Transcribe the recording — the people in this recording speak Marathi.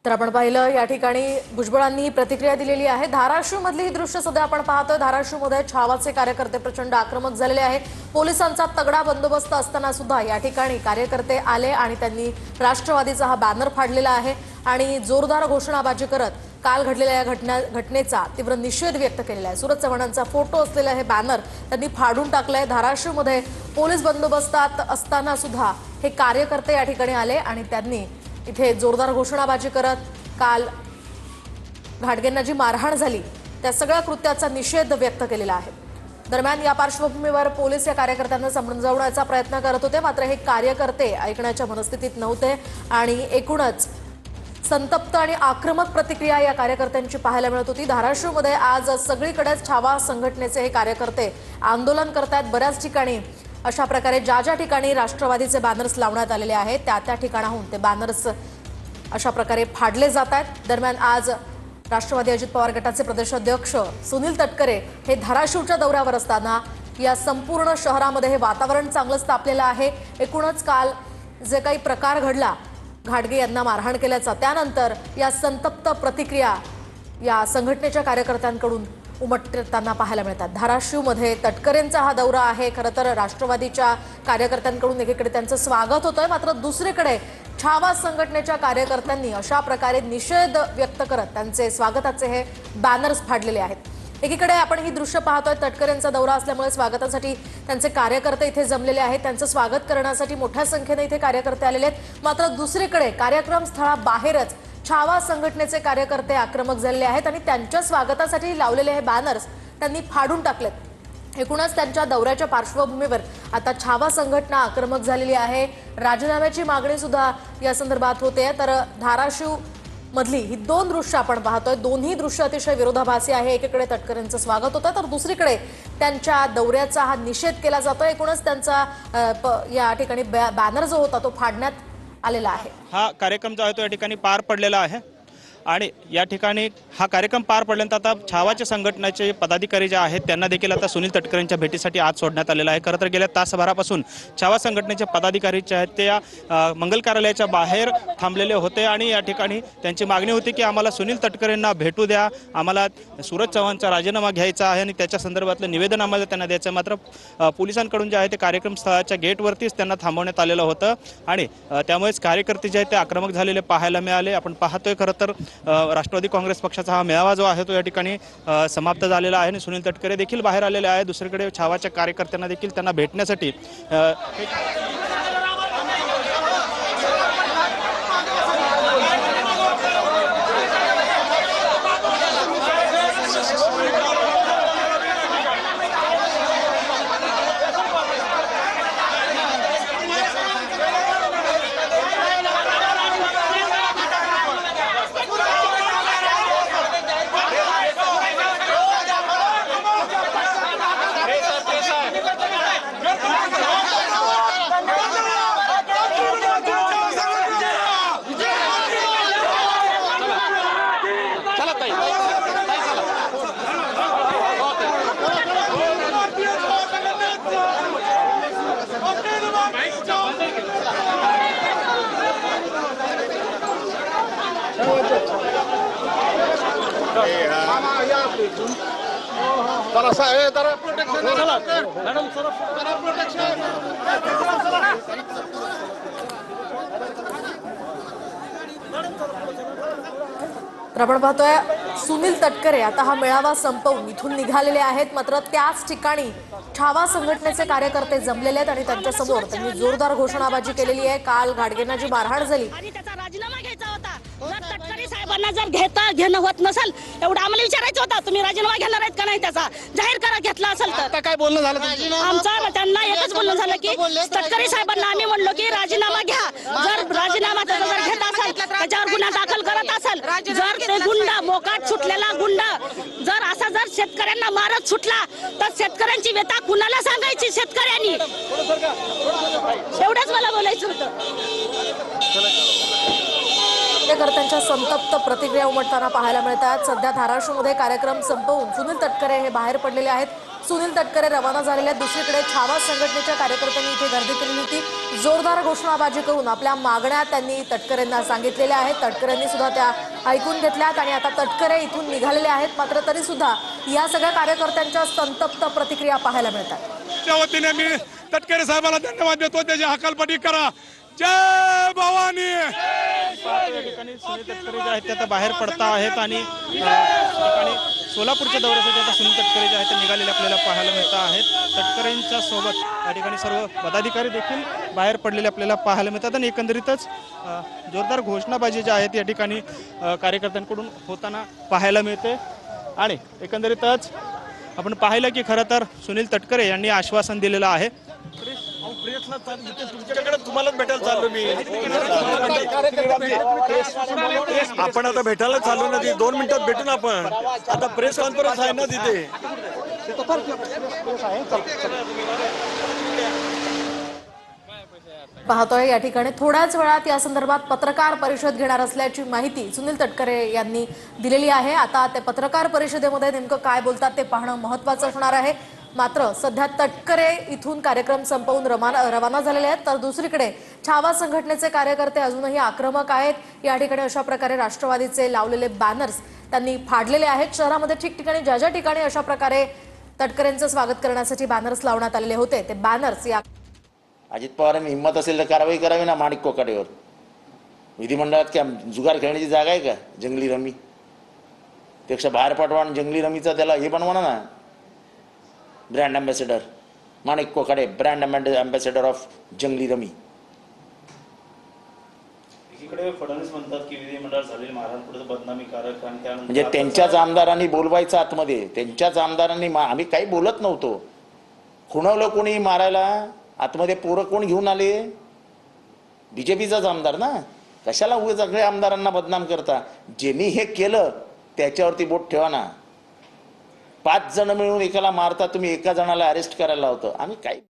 तर आपण पाहिलं या ठिकाणी भुजबळांनी ही प्रतिक्रिया दिलेली आहे। धाराशिव मधली ही दृश्य सध्या आपण पाहतोय। धाराशिव मध्ये छावाचे कार्यकर्ते प्रचंड आक्रमक झालेले आहेत। पोलिसांचा तगडा बंदोबस्त असताना सुद्धा या ठिकाणी कार्यकर्ते आले आणि त्यांनी राष्ट्रवादीचा हा बॅनर फाडलेला आहे आणि जोरदार घोषणाबाजी करत काल घडलेल्या या घटनेचा तीव्र निषेध व्यक्त केलेला आहे। सूरज चव्हाणांचा फोटो असलेला हे बॅनर त्यांनी फाडून टाकलंय। धाराशिव मध्ये पोलीस बंदोबस्तात असताना सुद्धा हे कार्यकर्ते या ठिकाणी आले आणि त्यांनी इथे जोरदार घोषणाबाजी करत काल घाटगेंना जी मारहाण झाली त्या सगळ्या कृत्याचा निषेध व्यक्त केलेला आहे। दरम्यान या पार्श्वभूमीवर पोलीस या कार्यकर्त्यांना समजावण्याचा प्रयत्न करत होते, मात्र हे कार्यकर्ते ऐकण्याच्या मनस्थितीत नव्हते आणि एकूणच संतप्त आणि आक्रमक प्रतिक्रिया या कार्यकर्त्यांची पाहायला मिळत होती। धाराशिवमध्ये आज सगळीकडेच छावा संघटनेचे हे कार्यकर्ते आंदोलन करतात। बऱ्याच ठिकाणी अशा प्रकारे ज्या ठिकाणी राष्ट्रवादीचे बॅनर्स लावण्यात आलेले आहेत त्या ठिकाणाहून ते बॅनर्स अशा प्रकारे फाडले जात आहेत। दरम्यान आज राष्ट्रवादी अजित पवार गटाचे प्रदेशाध्यक्ष सुनील तटकरे हे धाराशिवच्या दौऱ्यावर असताना या संपूर्ण शहरामध्ये हे वातावरण चांगलंच तापलेलं आहे। एकूणच काल जे काही प्रकार घडला, घाटगे यांना मारहाण केल्याचा, त्यानंतर या संतप्त प्रतिक्रिया या संघटनेच्या कार्यकर्त्यांकडून उमटताना पाहायला मिळतात। धाराशिवमध्ये तटकरेंचा हा दौरा आहे। खरं तर राष्ट्रवादीच्या कार्यकर्त्यांकडून एकीकडे त्यांचं स्वागत होतंय, मात्र दुसरीकडे छावा संघटनेच्या कार्यकर्त्यांनी अशा प्रकारे निषेध व्यक्त करत त्यांचे स्वागताचे हे बॅनर्स फाडलेले आहेत। एकीकडे आपण ही दृश्य पाहतोय, तटकरेंचा दौरा असल्यामुळे स्वागतासाठी त्यांचे कार्यकर्ते इथे जमलेले आहेत। त्यांचं स्वागत करण्यासाठी मोठ्या संख्येने इथे कार्यकर्ते आलेले आहेत, मात्र दुसरीकडे कार्यक्रम स्थळाबाहेरच छावा संघटनेचे कार्यकर्ते आक्रमक झालेले आहेत आणि त्यांच्या स्वागतासाठी लावलेले हे बॅनर्स त्यांनी फाडून टाकलेत। एकूणच त्यांच्या दौऱ्याच्या पार्श्वभूमीवर आता छावा संघटना आक्रमक झालेली आहे। राजीनाम्याची मागणी सुद्धा या संदर्भात होते। तर धाराशिव मधली ही दोन दृश्य आपण पाहतोय, दोन्ही दृश्य अतिशय विरोधाभासी आहे। एकीकडे तटकरेंचं स्वागत होतं तर दुसरीकडे त्यांच्या दौऱ्याचा हा निषेध केला जातोय। एकूणच त्यांचा या ठिकाणी बॅनर जो होता तो फाडण्यात आलेला आहे। हा कार्यक्रम जो आहे तो या ठिकाणी पार पडलेला आहे आणि या ठिकाणी हा कार्यक्रम पार पडल्यानंतर आता छावाच्या संघटनेचे पदाधिकारी जे आहेत त्यांना देखील आता सुनील तटकरेंच्या भेटीसाठी आज सोडण्यात आलेला आहे। खरं तर गेल्या तासभरापासून छावा संघटनेचे पदाधिकारी जे आहेत ते या मंगल कार्यालयाच्या बाहेर थांबलेले होते आणि या ठिकाणी त्यांची मागणी होती की आम्हाला सुनील तटकरेंना भेटू द्या, आम्हाला सूरज चव्हाणचा राजीनामा घ्यायचा आहे आणि त्याच्या संदर्भातलं निवेदन आम्हाला त्यांना द्यायचं आहे। मात्र पोलिसांकडून जे आहे ते कार्यक्रम स्थळाच्या गेटवरतीच त्यांना थांबवण्यात आलेलं होतं आणि त्यामुळेच कार्यकर्ते जे आहेत ते आक्रमक झालेले पाहायला मिळाले। आपण पाहतोय खरं तर राष्ट्रवादी काँग्रेस पक्षाचा हा मेळावा जो आहे तो या ठिकाणी समाप्त झालेला आहे आणि सुनील तटकरे देखील बाहेर आलेले आहे। दुसरीकडे छावाच्या कार्यकर्त्यांना देखील त्यांना भेटण्यासाठी तर आपण पाहतोय सुनील तटकरे आता हा मेळावा संपवून इथून निघालेले आहेत, मात्र त्याच ठिकाणी छावा संघटनेचे कार्यकर्ते जमलेले आहेत आणि त्यांच्या समोर त्यांनी जोरदार घोषणाबाजी केलेली आहे। काल घाटगेंना जी मारहाण झाली आणि त्याचा राजीनामा घ्यायचा होता। जर तटकरे साहेबांना जर घेणं होत नसेल एवढं आम्हाला विचारायचं होतं, तुम्ही राजीनामा घेणार आहेत का नाही त्याचा जाहीर करा, घेतला असेल तर। काय बोलणं झालं आमचा त्यांना एकच बोलणं झालं की तटकरे साहेबांना आम्ही म्हणलो की राजीनामा घ्या, जर राजीनामा जर घेत असेल त्याच्यावर गुन्हा दाखल करत असेल, जर ते गुंडा मोकाट सुटलेला गुंडा जर असा जर शेतकऱ्यांना मारत सुटला तर शेतकऱ्यांची व्यथा कुणाला सांगायची शेतकऱ्यांनी, एवढंच मला बोलायचं होतं। कार्यकर्त्यांच्या संतप्त प्रतिक्रिया उमटताना पाहायला मिळतात। सध्या धाराशिवमध्ये कार्यक्रम संपवून सुनील तटकरे हे बाहेर पडलेले आहेत। सुनील तटकरे रवाना झालेले आहेत. दुसरीकडे छावा संघटनेच्या कार्यकर्त्यांनी इथे गर्दी केलेली होती. जोरदार घोषणाबाजी करून आपल्या मागण्या त्यांनी तटकरेंना सांगितलेल्या आहेत. तटकरेंनी सुद्धा त्या ऐकून घेतल्यात आणि आता तटकरे इथून निघालेले आहेत. मात्र तरी सुद्धा या सगळ्या कार्यकर्त्यांच्या संतप्त प्रतिक्रिया पाहायला मिळतात. त्या वतीने मी तटकरे साहेबांना धन्यवाद देतो. त्याची हकालपट्टी करा. जय भवानी. या ठिकाणी सुनील तटकरे जे आहेत ते आता बाहेर पडता आहेत आणि या ठिकाणी सोलापूरच्या दौऱ्यासाठी आता सुनील तटकरे जे आहेत ते निघालेले आपल्याला पाहायला मिळत आहेत. तटकरेंच्या सोबत या ठिकाणी सर्व पदाधिकारी देखील बाहेर पडलेले आपल्याला पाहायला मिळतात आणि एकंदरीतच जोरदार घोषणाबाजी जी आहेत या ठिकाणी कार्यकर्त्यांकडून होताना पाहायला मिळते. आणि एकंदरीतच आपण पाहिलं की खरं तर सुनील तटकरे यांनी आश्वासन दिलेलं आहे. तुमच्याकडे तुम्हालाच भेटायला चाललो मी. आपण आता भेटायला चाललो ना. 2 मिनिटात भेटून आपण. आता प्रेस कॉन्फरन्स आहे ना तिथे. पाहतोय या ठिकाणी थोड्याच वेळात या संदर्भात पत्रकार परिषद घेणार असल्याची माहिती सुनील तटकरे यांनी दिलेली आहे. आता ते पत्रकार परिषदेमध्ये नेमकं काय बोलतात ते पाहणं महत्त्वाचं असणार आहे. मात्र सध्या तटकरे इथून कार्यक्रम संपवून रवाना झालेले आहेत. तर दुसरीकडे छावा संघटनेचे कार्यकर्ते अजूनही आक्रमक आहेत. या ठिकाणी अशा प्रकारे राष्ट्रवादीचे लावलेले बॅनर्स त्यांनी फाडलेले आहेत. शहरामध्ये ठिकठिकाणी ज्या ठिकाणी अशा प्रकारे तटकरेंचं स्वागत करण्यासाठी बॅनर्स लावण्यात आलेले होते ते बॅनर्स या अजित पवारांनी हिंमत असेल तर कारवाई करावी ना माणिक कोकाटेवर. विधिमंडळात क्या जुगार खेळण्याची जागा आहे का? जंगली रमी त्यापेक्षा बाहेर पाठवा आणि जंगली रमीचा त्याला हे बनवा ना brand ambassador. Manik Kokate brand ambassador of जंगली रमी. एकीकडे फडणवीस म्हणतात की विधिमंडळात झालेली मारहाण पुढे बदनामीकारक आणि त्यानंतर म्हणजे त्यांच्याच आमदारांनी बोलवायचं आतमध्ये. त्यांच्याच आमदारांनी आम्ही काही बोलत नव्हतो. खुणवलं कोणी मारायला आतमध्ये. पोरं कोण घेऊन आले? बीजेपीचाच आमदार ना. कशाला उगाच सगळ्या आमदारांना बदनाम करता? ज्यांनी हे केलं त्याच्यावरती बोट ठेवा ना. 5 जण मिळून एकाला मारता तुम्ही. एका जणाला अरेस्ट करायला लावतं. आम्ही काही